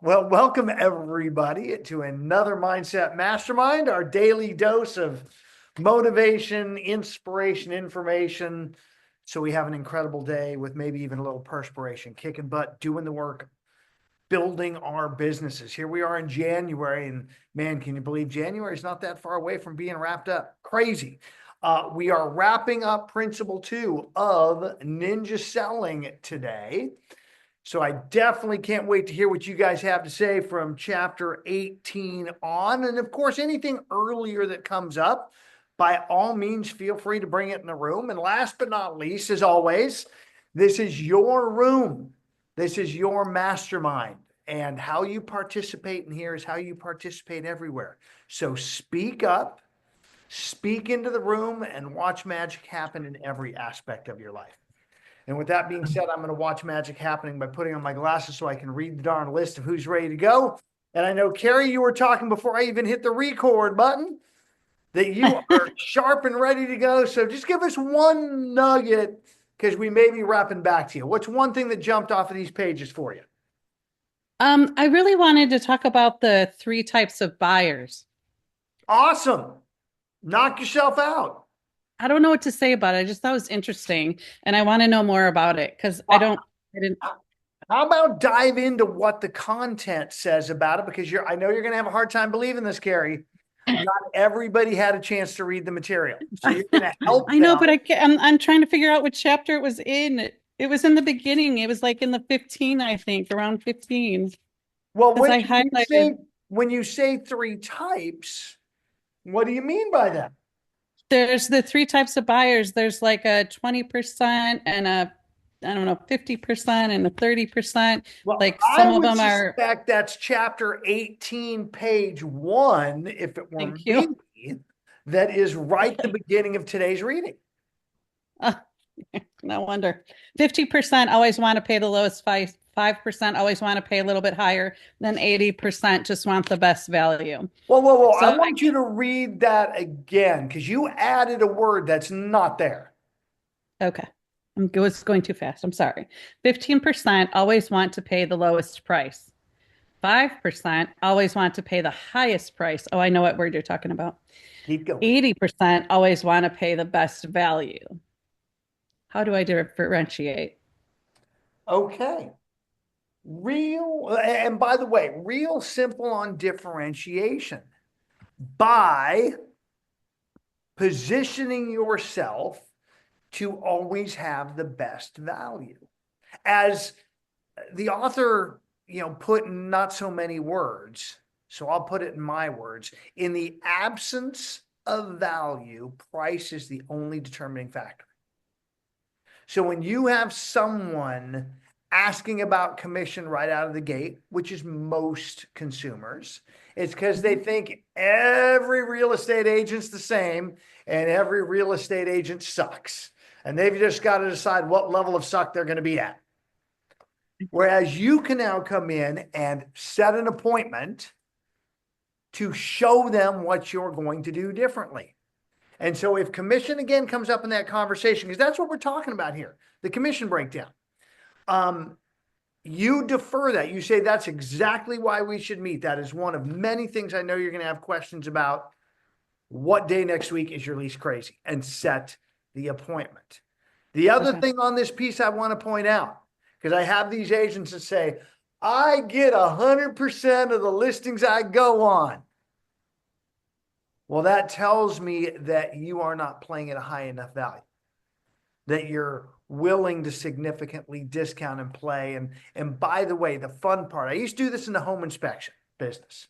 Well, welcome everybody to another Mindset Mastermind, our daily dose of motivation, inspiration, information. So we have an incredible day with maybe even a little perspiration, kicking butt, doing the work, building our businesses. Here we are in January, and man, can you believe January is not that far away from being wrapped up? Crazy. We are wrapping up principle 2 of ninja selling today. So I definitely can't wait to hear what you guys have to say from chapter 18 on. And of course, anything earlier that comes up, by all means, feel free to bring it in the room. And last but not least, as always, this is your room. This is your mastermind. And how you participate in here is how you participate everywhere. So speak up, speak into the room, and watch magic happen in every aspect of your life. And with that being said, I'm going to watch magic happening by putting on my glasses so I can read the darn list of who's ready to go. And I know, Carrie, you were talking before I even hit the record button that you are sharp and ready to go. So just give us one nugget because we may be wrapping back to you. What's one thing that jumped off of these pages for you? I really wanted to talk about the three types of buyers. Awesome. Knock yourself out. I don't know what to say about it. I just thought it was interesting, and I want to know more about it because I didn't. How about dive into what the content says about it? Because I know you're going to have a hard time believing this, Carrie. Not everybody had a chance to read the material. So you're going to help I know, them. but I'm trying to figure out what chapter it was in. It was in the beginning. It was like in the 15, I think, around 15, Well, because I highlighted. when you say three types, what do you mean by that? There's the three types of buyers. There's like a 20% and I don't know, 50% and a 30%. Well, Like I some of would them are, suspect that's chapter 18, page 1, if it were thank you. me, that is right at the beginning of today's reading. No wonder. 50% always want to pay the lowest price. 5% always want to pay a little bit higher. Then 80% just want the best value. Whoa. I So want you to read that again because you added a word that's not there. okay. Was going too fast. I'm sorry. 15% always want to pay the lowest price. 5% always want to pay the highest price. Oh, I know what word you're talking about. Keep going. 80% always want to pay the best value. How do I differentiate? Okay. And by the way, real simple on differentiation by positioning yourself to always have the best value. As the author, put in not so many words, so I'll put it in my words. In the absence of value, price is the only determining factor. So when you have someone asking about commission right out of the gate, which is most consumers, it's because they think every real estate agent's the same and every real estate agent sucks. And they've just got to decide what level of suck they're going to be at. Whereas you can now come in and set an appointment to show them what you're going to do differently. And so if commission again comes up in that conversation, because that's what we're talking about here, the commission breakdown, you defer that. You say that's exactly why we should meet. That is one of many things I know you're going to have questions about. What day next week is your least crazy? And set the appointment. The other Okay. thing on this piece I want to point out, because I have these agents that say, I get 100% of the listings I go on. Well, that tells me that you are not playing at a high enough value, that you're willing to significantly discount and play. And by the way, the fun part, I used to do this in the home inspection business.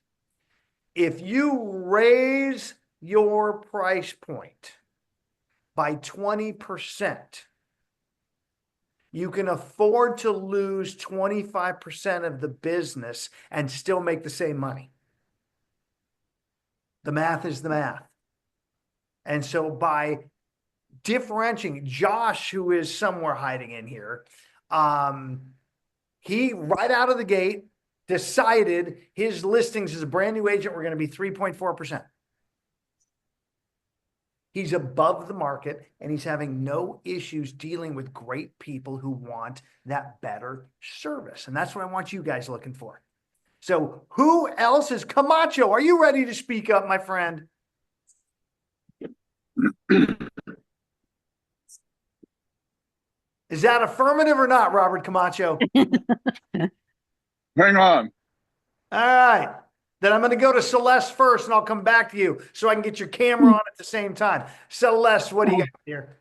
If you raise your price point by 20%, you can afford to lose 25% of the business and still make the same money. The math is the math. And so by differentiating, Josh, who is somewhere hiding in here, he right out of the gate decided his listings as a brand new agent were going to be 3.4%. He's above the market and he's having no issues dealing with great people who want that better service. And that's what I want you guys looking for. So who else is Camacho? Are you ready to speak up, my friend? Is that affirmative or not, Robert Camacho? Hang on. All right. Then I'm going to go to Celeste first and I'll come back to you so I can get your camera on at the same time. Celeste, what do you got here?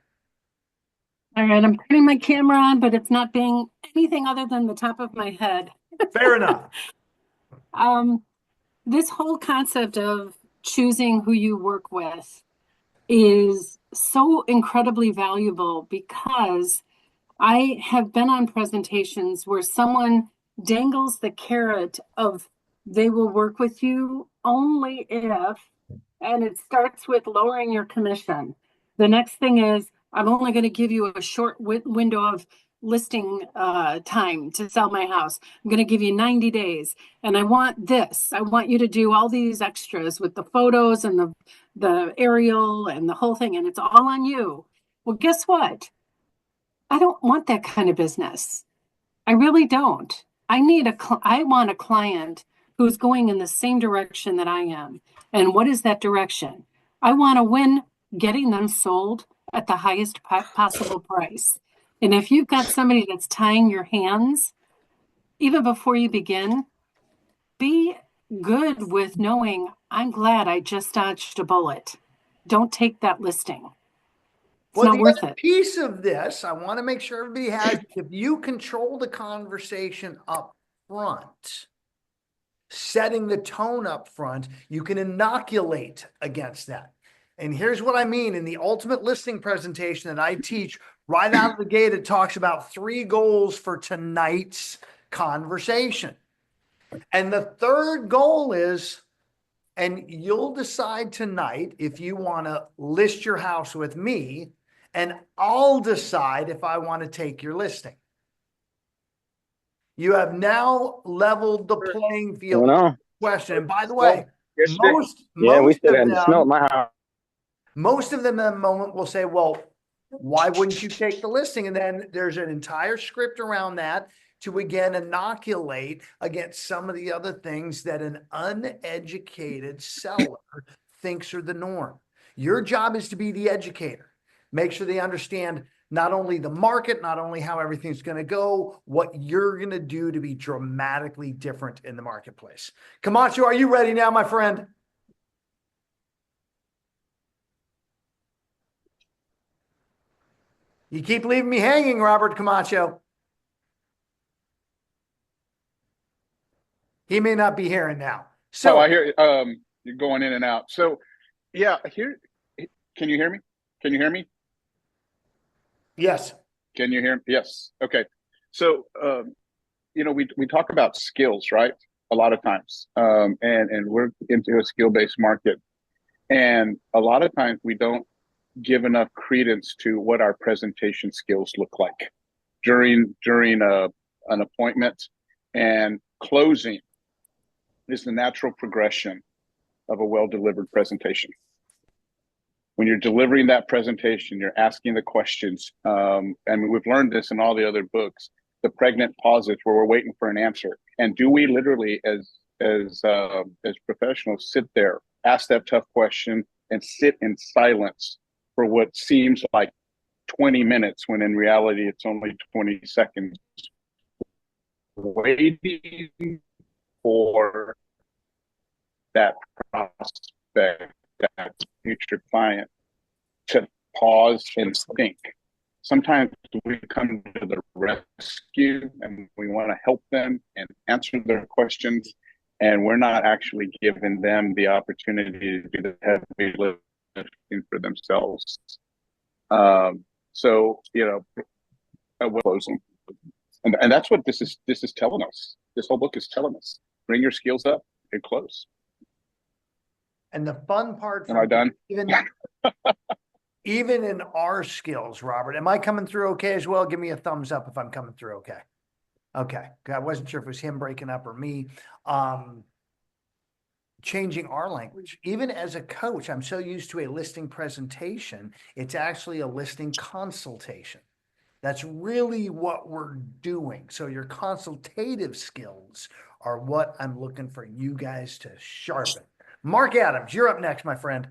All right, I'm putting my camera on, but it's not being anything other than the top of my head. Fair enough. Um, this whole concept of choosing who you work with is so incredibly valuable because I have been on presentations where someone dangles the carrot of they will work with you only if, and it starts with lowering your commission. The next thing is, I'm only going to give you a short window of listing time to sell my house. I'm going to give you 90 days. And I want this. I want you to do all these extras with the photos and the aerial and the whole thing. And it's all on you. Well, guess what? I don't want that kind of business. I really don't. I want a client who's going in the same direction that I am. And what is that direction? I want to win getting them sold at the highest possible price. And if you've got somebody that's tying your hands, even before you begin, be good with knowing I'm glad I just dodged a bullet. Don't take that listing. It's Well, not the worth other it. piece of this, I want to make sure everybody has, if you control the conversation up front, setting the tone up front, you can inoculate against that. And here's what I mean. In the ultimate listing presentation that I teach, right out of the gate, it talks about 3 goals for tonight's conversation. And the third goal is, and you'll decide tonight if you want to list your house with me, and I'll decide if I want to take your listing. You have now leveled the playing field. Question. And by the way, most we of still got the snow at them, my house. most of them in a moment will say, well, why wouldn't you take the listing? And then there's an entire script around that to again inoculate against some of the other things that an uneducated seller thinks are the norm. Your job is to be the educator. Make sure they understand not only the market, not only how everything's going to go, what you're going to do to be dramatically different in the marketplace. Camacho, are you ready now, my friend? You keep leaving me hanging, Robert Camacho. He may not be hearing now. So I hear you're going in and out. So yeah, here, can you hear me? Can you hear me? yes. Can you hear me? Yes. Okay. So we talk about skills, right? A lot of times. And we're into a skill-based market. And a lot of times we don't give enough credence to what our presentation skills look like during an appointment. And closing is the natural progression of a well-delivered presentation. When you're delivering that presentation, you're asking the questions. And we've learned this in all the other books, the pregnant pauses where we're waiting for an answer. And do we literally, as professionals, sit there, ask that tough question, and sit in silence for what seems like 20 minutes, when in reality it's only 20 seconds, waiting for that prospect, that future client, to pause and think. Sometimes we come to the rescue and we want to help them and answer their questions, and we're not actually giving them the opportunity to do the heavy lifting for themselves. So we're closing, and that's what this is telling us. This whole book is telling us: bring your skills up and close. And the fun part, am I done? Even in our skills, Robert, am I coming through okay as well? Give me a thumbs up if I'm coming through okay. Okay. I wasn't sure if it was him breaking up or me. Changing our language. Even as a coach, I'm so used to a listing presentation. It's actually a listing consultation. That's really what we're doing. So your consultative skills are what I'm looking for you guys to sharpen. Mark Adams, you're up next, my friend.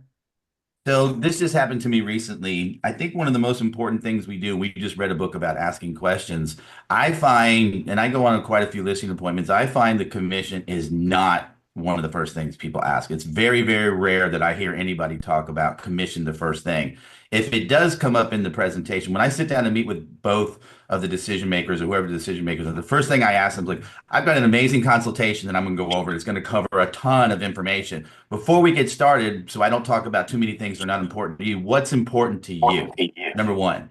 So this just happened to me recently. I think one of the most important things we do, we just read a book about asking questions. I find, and I go on quite a few listing appointments, I find the commission is not one of the first things people ask. It's very, very rare that I hear anybody talk about commission the first thing. If it does come up in the presentation, when I sit down and meet with both of the decision makers or whoever the decision makers are, the first thing I ask them is like, I've got an amazing consultation that I'm going to go over. It's going to cover a ton of information. Before we get started, so I don't talk about too many things that are not important to you, what's important to you? Number one.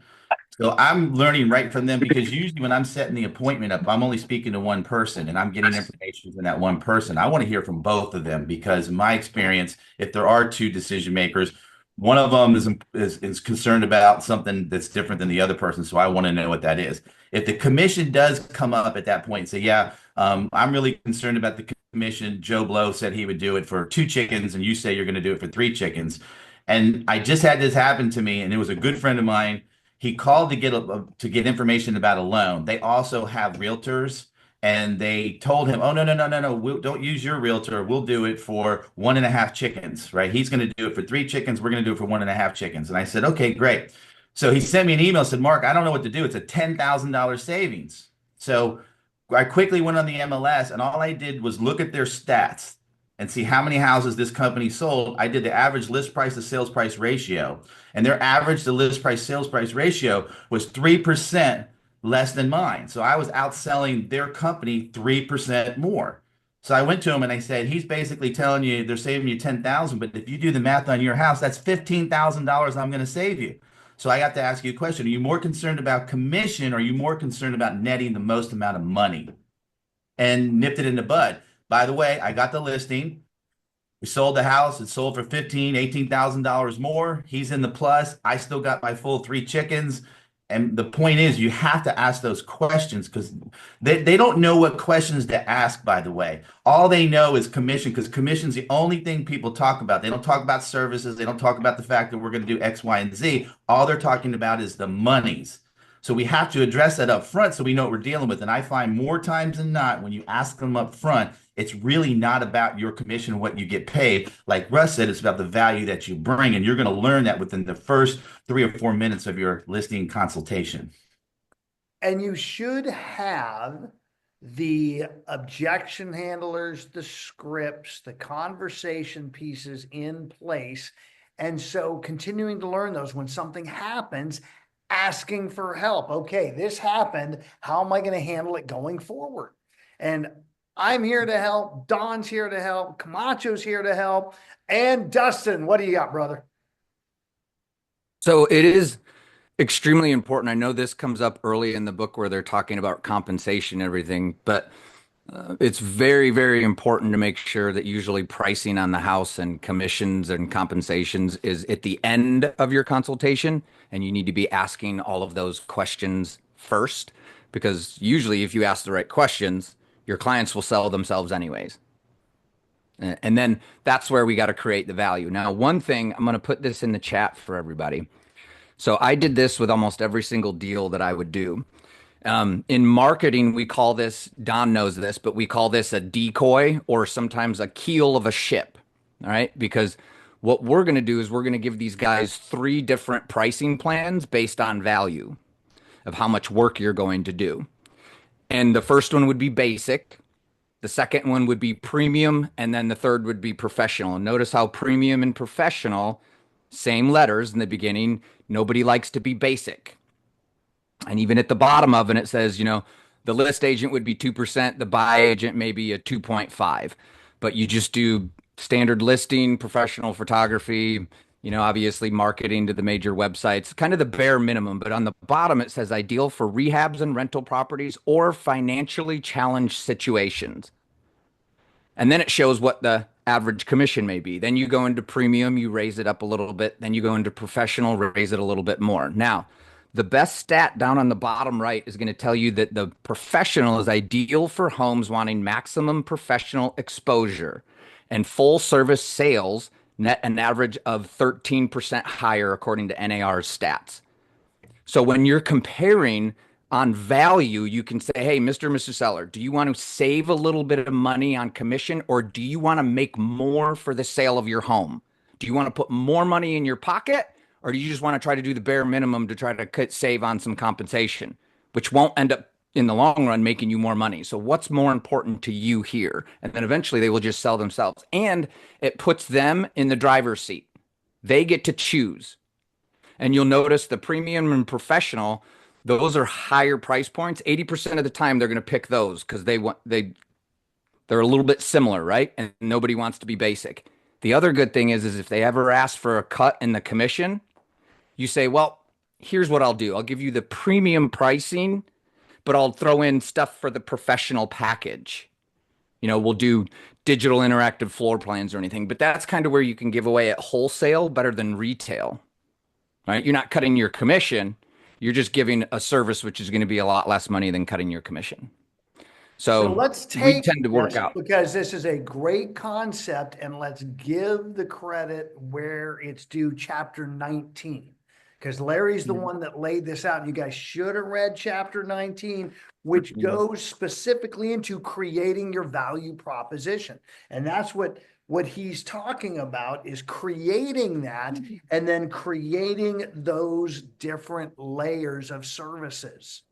So I'm learning right from them because usually when I'm setting the appointment up, I'm only speaking to one person and I'm getting information from that one person. I want to hear from both of them because in my experience, if there are two decision makers, one of them is concerned about something that's different than the other person. So I want to know what that is. If the commission does come up at that point and say, yeah, I'm really concerned about the commission. Joe Blow said he would do it for 2 chickens, and you say you're going to do it for 3 chickens. And I just had this happen to me, and it was a good friend of mine. He called to get information about a loan. They also have realtors, and they told him, "Oh no, don't use your realtor. We'll do it for 1.5 chickens, right? He's going to do it for 3 chickens. We're going to do it for 1.5 chickens." And I said, "Okay, great." So he sent me an email, said, "Mark, I don't know what to do. It's a $10,000 savings." So I quickly went on the MLS, and all I did was look at their stats and see how many houses this company sold. I did the average list price to sales price ratio, and their average to list price sales price ratio was 3% less than mine. So I was outselling their company 3% more. So I went to him and I said, he's basically telling you they're saving you 10,000, but if you do the math on your house, that's $15,000 I'm going to save you. So I got to ask you a question. Are you more concerned about commission or are you more concerned about netting the most amount of money? And nipped it in the bud. By the way, I got the listing. We sold the house. It sold for $18,000 more. He's in the plus. I still got my full 3 chickens. And the point is, you have to ask those questions because they don't know what questions to ask, by the way. All they know is commission because commission's the only thing people talk about. They don't talk about services. They don't talk about the fact that we're going to do X, Y, and Z. All they're talking about is the monies. So we have to address that up front so we know what we're dealing with. And I find more times than not, when you ask them up front, it's really not about your commission, what you get paid. Like Russ said, it's about the value that you bring. And you're going to learn that within the first 3 or 4 minutes of your listing consultation. And you should have the objection handlers, the scripts, the conversation pieces in place. And so continuing to learn those when something happens, asking for help. Okay, this happened. How am I going to handle it going forward? And I'm here to help. Don's here to help. Camacho's here to help. And Dustin, what do you got, brother? So it is extremely important. I know this comes up early in the book where they're talking about compensation and everything, but it's very, very important to make sure that usually pricing on the house and commissions and compensations is at the end of your consultation. And you need to be asking all of those questions first, because usually if you ask the right questions, your clients will sell themselves anyways. And then that's where we got to create the value. Now, one thing, I'm going to put this in the chat for everybody. So I did this with almost every single deal that I would do. In marketing, we call this, Don knows this, but we call this a decoy or sometimes a keel of a ship. All right. Because what we're going to do is we're going to give these guys 3 different pricing plans based on value of how much work you're going to do. And the first one would be basic. The second one would be premium. And then the third would be professional. And notice how premium and professional, same letters in the beginning. Nobody likes to be basic. And even at the bottom of it, it says, the list agent would be 2%, the buy agent maybe a 2.5. But you just do standard listing, professional photography, obviously marketing to the major websites, kind of the bare minimum. But on the bottom, it says ideal for rehabs and rental properties or financially challenged situations. And then it shows what the average commission may be. Then you go into premium, you raise it up a little bit. Then you go into professional, raise it a little bit more. Now, the best stat down on the bottom right is going to tell you that the professional is ideal for homes wanting maximum professional exposure, and full service sales net an average of 13% higher according to NAR's stats. So when you're comparing on value, you can say, hey, Mr. and Mrs. Seller, do you want to save a little bit of money on commission, or do you want to make more for the sale of your home? Do you want to put more money in your pocket, or do you just want to try to do the bare minimum to try to save on some compensation, which won't end up in the long run making you more money? So what's more important to you here? And then eventually they will just sell themselves. And it puts them in the driver's seat. They get to choose. And you'll notice the premium and professional, those are higher price points. 80% of the time they're going to pick those because they're a little bit similar, right? And nobody wants to be basic. The other good thing is if they ever ask for a cut in the commission, you say, well, here's what I'll do. I'll give you the premium pricing, but I'll throw in stuff for the professional package. We'll do digital interactive floor plans or anything, but that's kind of where you can give away at wholesale better than retail, right? You're not cutting your commission. You're just giving a service, which is going to be a lot less money than cutting your commission. So let's we take tend to work this out. because this is a great concept, and let's give the credit where it's due. Chapter 19, because Larry's the one that laid this out. You guys should have read chapter 19, which goes specifically into creating your value proposition, and that's what he's talking about, is creating that and then creating those different layers of services.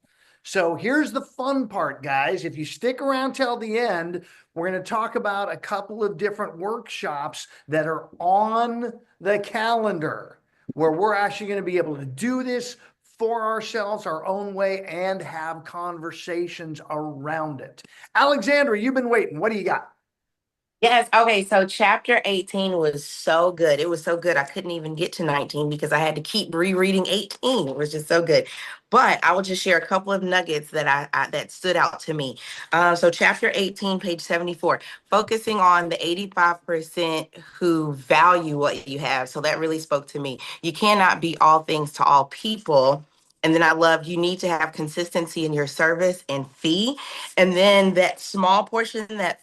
So here's the fun part, guys. If you stick around till the end, we're going to talk about a couple of different workshops that are on the calendar where we're actually going to be able to do this for ourselves, our own way, and have conversations around it. Alexandra, you've been waiting. What do you got? Yes. Okay. So chapter 18 was so good. It was so good. I couldn't even get to 19 because I had to keep rereading 18. It was just so good. But I will just share a couple of nuggets that that stood out to me. So chapter 18, page 74, focusing on the 85% who value what you have. So that really spoke to me. You cannot be all things to all people. And then I love, you need to have consistency in your service and fee. And then that small portion, that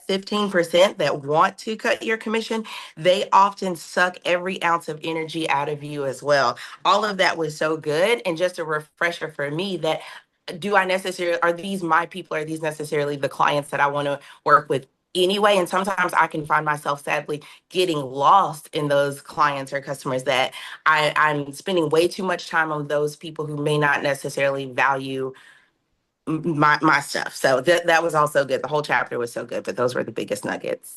15% that want to cut your commission, they often suck every ounce of energy out of you as well. All of that was so good. And just a refresher for me that are these my people? Are these necessarily the clients that I want to work with anyway? And sometimes I can find myself sadly getting lost in those clients or customers that I'm spending way too much time on those people who may not necessarily value my stuff. So that was also good. The whole chapter was so good, but those were the biggest nuggets.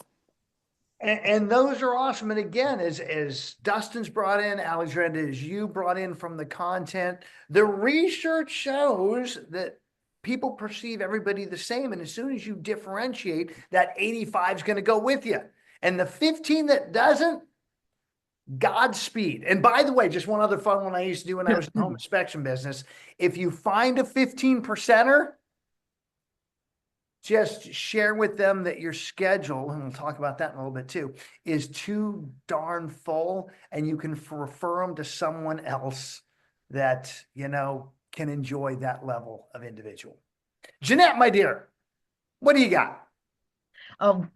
And those are awesome. And again, as Dustin's brought in, Alexandra, as you brought in from the content, the research shows that people perceive everybody the same. And as soon as you differentiate, that 85 is going to go with you. And the 15 that doesn't, Godspeed. And by the way, just one other fun one I used to do when I was in the home inspection business. If you find a 15%er, just share with them that your schedule, and we'll talk about that in a little bit too, is too darn full, and you can refer them to someone else that, can enjoy that level of individual. Jeanette, my dear, what do you got? Oh,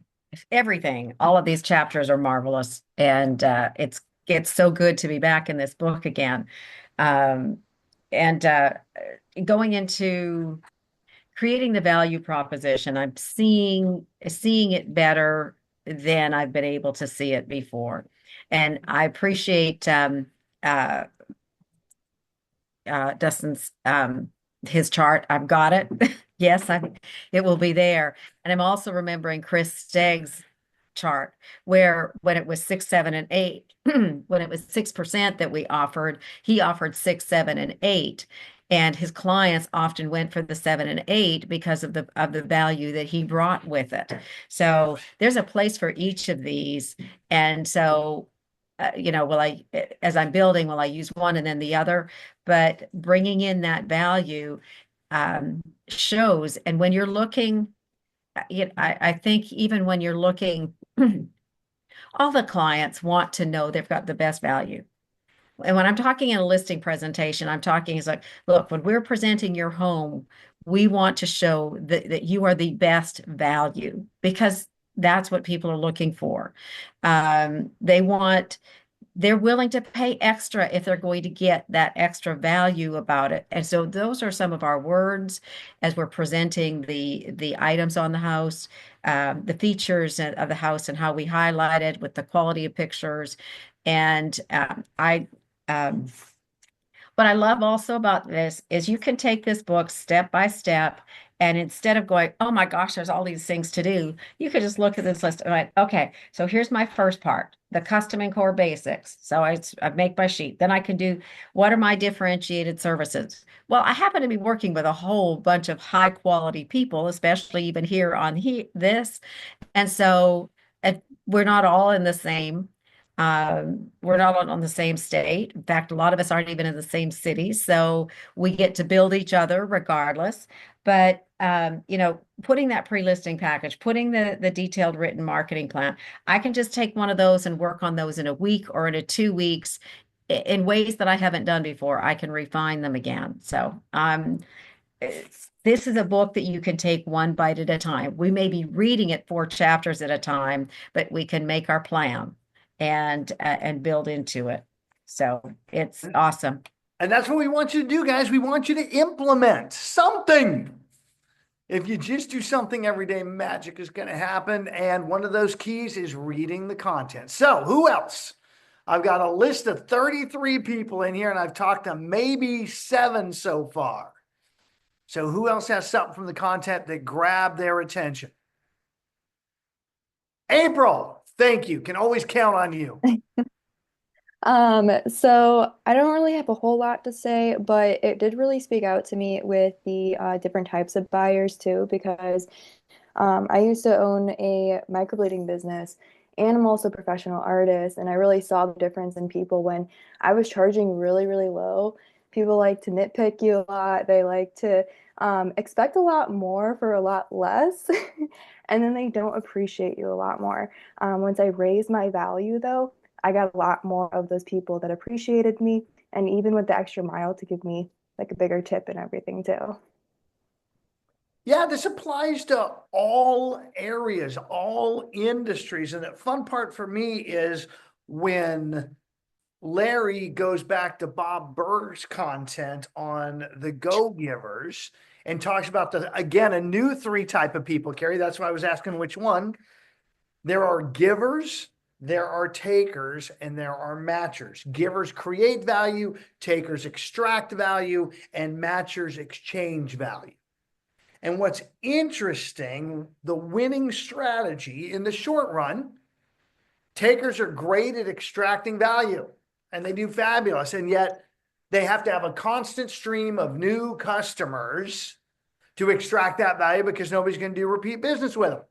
everything. All of these chapters are marvelous, and it's so good to be back in this book again. And going into creating the value proposition, I'm seeing it better than I've been able to see it before, and I appreciate Dustin's his chart. I've got it. Yes, it will be there. And I'm also remembering Chris Stegg's chart where when it was 6, 7, and 8, when it was 6% that we offered, he offered 6, 7, and 8. And his clients often went for the 7 and 8 because of the value that he brought with it. So there's a place for each of these. And so as I'm building, will I use one and then the other? But bringing in that value shows. And when you're looking, I think even when you're looking, all the clients want to know they've got the best value. And when I'm talking in a listing presentation, I'm talking is like, look, when we're presenting your home, we want to show that you are the best value because that's what people are looking for. They want they're willing to pay extra if they're going to get that extra value about it. And so those are some of our words as we're presenting the items on the house, the features of the house and how we highlight it with the quality of pictures. And um, what I love also about this is you can take this book step by step, and instead of going, oh my gosh, there's all these things to do, you could just look at this list and like, okay, so here's my first part, the custom and core basics. So I make my sheet. Then I can do, what are my differentiated services? Well, I happen to be working with a whole bunch of high quality people, especially even here on this. And so if we're not all in the same. We're not on the same state. In fact, a lot of us aren't even in the same city. So we get to build each other regardless. But putting that pre-listing package, putting the detailed written marketing plan, I can just take one of those and work on those in a week or in 2 weeks in ways that I haven't done before. I can refine them again. So this is a book that you can take one bite at a time. We may be reading it 4 chapters at a time, but we can make our plan and build into it. So it's awesome. And that's what we want you to do, guys. We want you to implement something. If you just do something every day, magic is going to happen. And one of those keys is reading the content. So who else? I've got a list of 33 people in here, and I've talked to maybe 7 so far. So who else has something from the content that grabbed their attention? April, thank you. Can always count on you. So I don't really have a whole lot to say, but it did really speak out to me with the different types of buyers too, because I used to own a microblading business and I'm also a professional artist, and I really saw the difference in people when I was charging really, really low. People like to nitpick you a lot. They like to expect a lot more for a lot less, and then they don't appreciate you a lot more. Once I raised my value, though, I got a lot more of those people that appreciated me, and even with the extra mile to give me like a bigger tip and everything too. Yeah, this applies to all areas, all industries. And the fun part for me is when Larry goes back to Bob Burg's content on the Go Givers and talks about again, a new 3 type of people, Carrie. That's why I was asking which one. There are givers, there are takers, and there are matchers. Givers create value, takers extract value, and matchers exchange value. And what's interesting, the winning strategy in the short run, takers are great at extracting value and they do fabulous. And yet they have to have a constant stream of new customers to extract that value because nobody's going to do repeat business with them.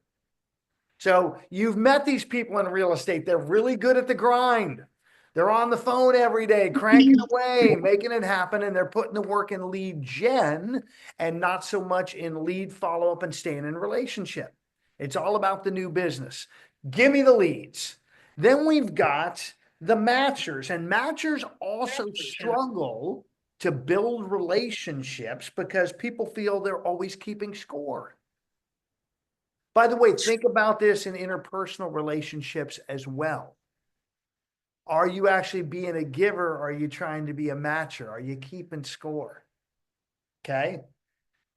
So you've met these people in real estate. They're really good at the grind. They're on the phone every day, cranking away, making it happen, and they're putting the work in lead gen and not so much in lead follow-up and staying in relationship. It's all about the new business. Give me the leads. Then we've got the matchers, and matchers also struggle to build relationships because people feel they're always keeping score. By the way, think about this in interpersonal relationships as well. Are you actually being a giver? Or are you trying to be a matcher? Are you keeping score? Okay.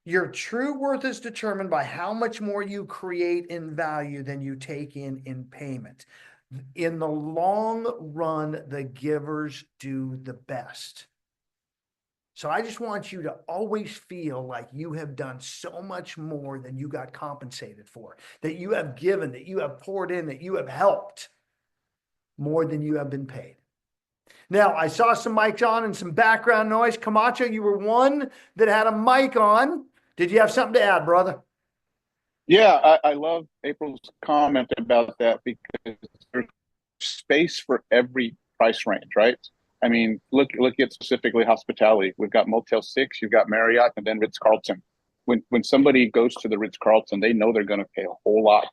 Your true worth is determined by how much more you create in value than you take in payment. In the long run, the givers do the best. So I just want you to always feel like you have done so much more than you got compensated for, that you have given, that you have poured in, that you have helped more than you have been paid. Now, I saw some mics on and some background noise. Camacho, you were one that had a mic on. Did you have something to add, brother? Yeah, I love April's comment about that because there's space for every price range, right? I mean, look at specifically hospitality. We've got Motel 6, you've got Marriott, and then Ritz-Carlton. When somebody goes to the Ritz-Carlton, they know they're going to pay a whole lot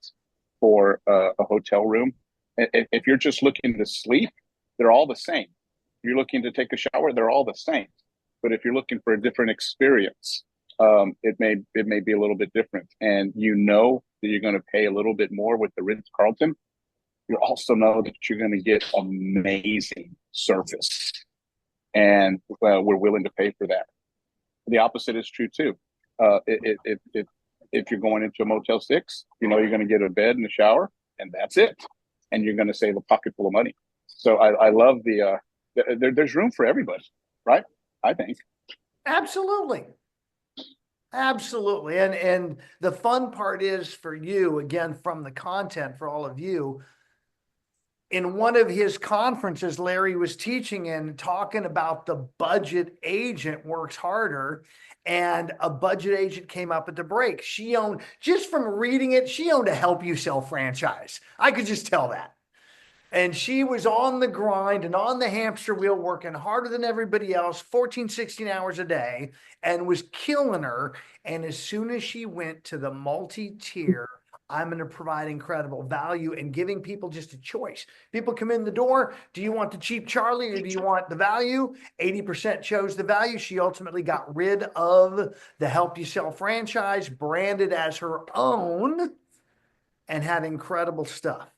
for a hotel room. If you're just looking to sleep, they're all the same. If you're looking to take a shower, they're all the same. But if you're looking for a different experience, it may be a little bit different. And you know that you're going to pay a little bit more with the Ritz-Carlton you also know that you're going to get amazing service, and we're willing to pay for that. The opposite is true too. If you're going into a Motel 6, you know you're going to get a bed and a shower, and that's it, and you're going to save a pocket full of money. So I love there's room for everybody, right? I think. Absolutely. Absolutely. And the fun part is for you, again, from the content for all of you, in one of his conferences, Larry was teaching and talking about the budget agent works harder. And a budget agent came up at the break. She owned, just from reading it, she owned a Help You Sell franchise. I could just tell that. And she was on the grind and on the hamster wheel, working harder than everybody else, 14, 16 hours a day, and was killing her. And as soon as she went to the multi-tier, I'm going to provide incredible value and giving people just a choice. People come in the door. Do you want the cheap Charlie or do you want the value? 80% chose the value. She ultimately got rid of the Help You Sell franchise, branded as her own, and had incredible stuff.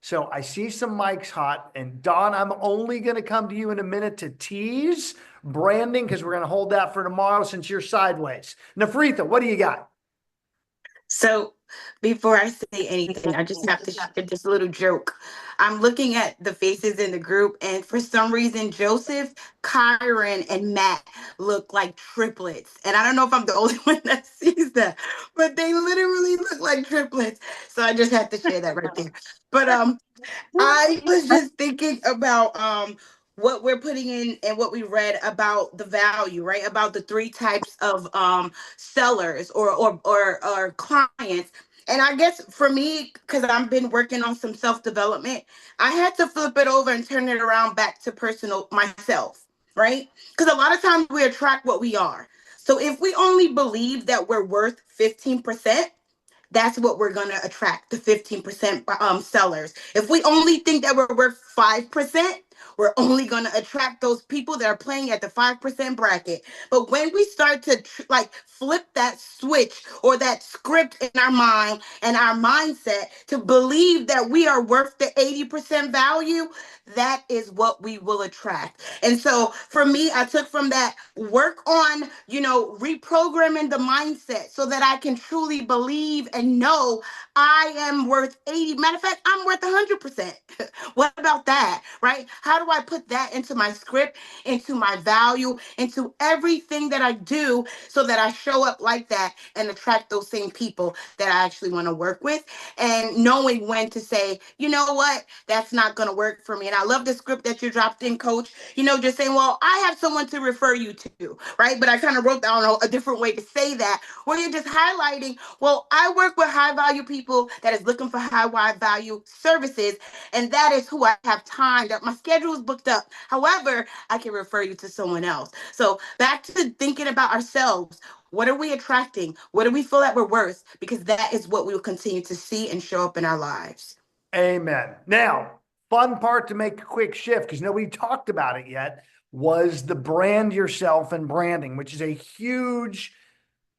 So I see some mics hot. And Don, I'm only going to come to you in a minute to tease branding because we're going to hold that for tomorrow since you're sideways. Nafritha, what do you got? So before I say anything, I just have to share this little joke. I'm looking at the faces in the group, and for some reason, Joseph, Kyron, and Matt look like triplets. And I don't know if I'm the only one that sees that, but they literally look like triplets. So I just have to share that right there. But I was just thinking about what we're putting in and what we read about the value, right? About the three types of sellers or clients. And I guess for me, because I've been working on some self-development, I had to flip it over and turn it around back to personal myself, right? Because a lot of times we attract what we are. So if we only believe that we're worth 15%, that's what we're going to attract, the 15% sellers. If we only think that we're worth 5%, we're only going to attract those people that are playing at the 5% bracket. But when we start to flip that switch or that script in our mind and our mindset to believe that we are worth the 80% value, that is what we will attract. And so for me, I took from that, work on, reprogramming the mindset so that I can truly believe and know I am worth 80. Matter of fact, I'm worth 100%. What about that, right? How do I put that into my script, into my value, into everything that I do so that I show up like that and attract those same people that I actually want to work with, and knowing when to say, you know what, that's not going to work for me. And I love the script that you dropped in, Coach, just saying, well, I have someone to refer you to, right? But I kind of wrote down a different way to say that, where you're just highlighting, well, I work with high value people that is looking for high value services, and that is who I have time, that my schedule is booked up. However, I can refer you to someone else. So back to thinking about ourselves. What are we attracting? What do we feel that we're worth? Because that is what we will continue to see and show up in our lives. Amen. Now, fun part to make a quick shift, because nobody talked about it yet, was the brand yourself and branding, which is a huge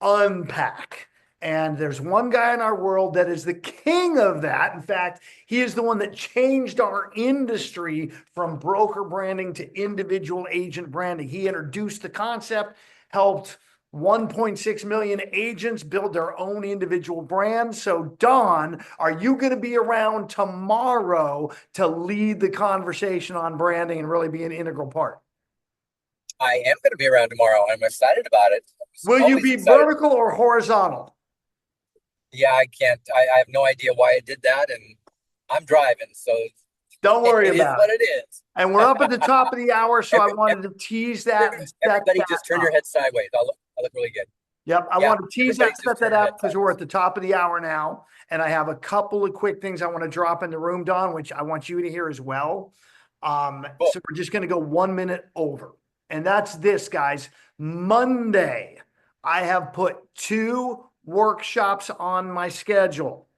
unpack. And there's one guy in our world that is the king of that. In fact, he is the one that changed our industry from broker branding to individual agent branding. He introduced the concept, helped 1.6 million agents build their own individual brands. So, Don, are you going to be around tomorrow to lead the conversation on branding and really be an integral part? I am going to be around tomorrow. I'm excited about it. Will you be vertical or horizontal? Yeah, I can't. I have no idea why I did that, and I'm driving, so don't worry about it. It is what it is. And we're up at the top of the hour, so I wanted to tease that. Everybody just turn your head sideways. I look really good. Yep, I want to tease that, set that up, because we're at the top of the hour now, and I have a couple of quick things I want to drop in the room, Don, which I want you to hear as well. Cool. So we're just going to go 1 minute over, and that's this, guys. Monday, I have put 2 workshops on my schedule.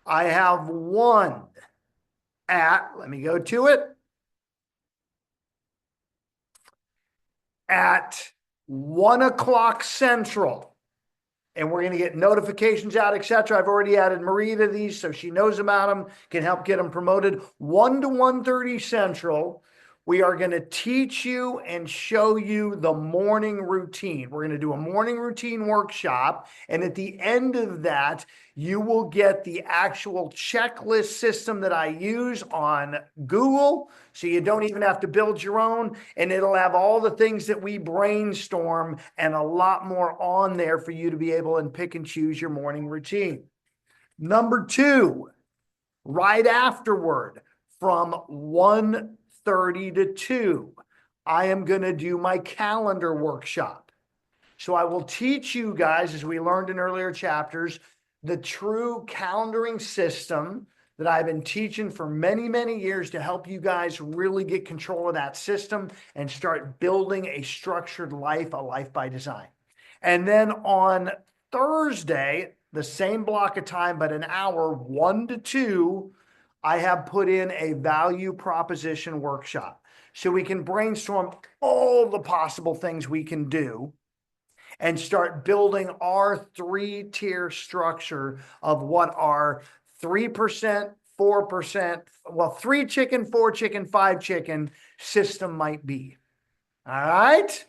I have one let me go to it, at 1 o'clock Central. and we're going to get notifications out, etc. I've already added Marie to these, so she knows about them, can help get them promoted. 1 to 1:30 Central, we are going to teach you and show you the morning routine. We're going to do a morning routine workshop, and at the end of that, you will get the actual checklist system that I use on Google, so you don't even have to build your own, and it'll have all the things that we brainstorm and a lot more on there for you to be able to pick and choose your morning routine. Number 2, right afterward, from 1:30 to 2, I am going to do my calendar workshop. So I will teach you guys, as we learned in earlier chapters, the true calendaring system that I've been teaching for many, many years to help you guys really get control of that system and start building a structured life, a life by design. And then on Thursday, the same block of time, but an hour, 1 to 2, I have put in a value proposition workshop. So we can brainstorm all the possible things we can do and start building our 3-tier structure of what our 3%, 4%, well, 3 chicken, 4 chicken, 5 chicken system might be. All right.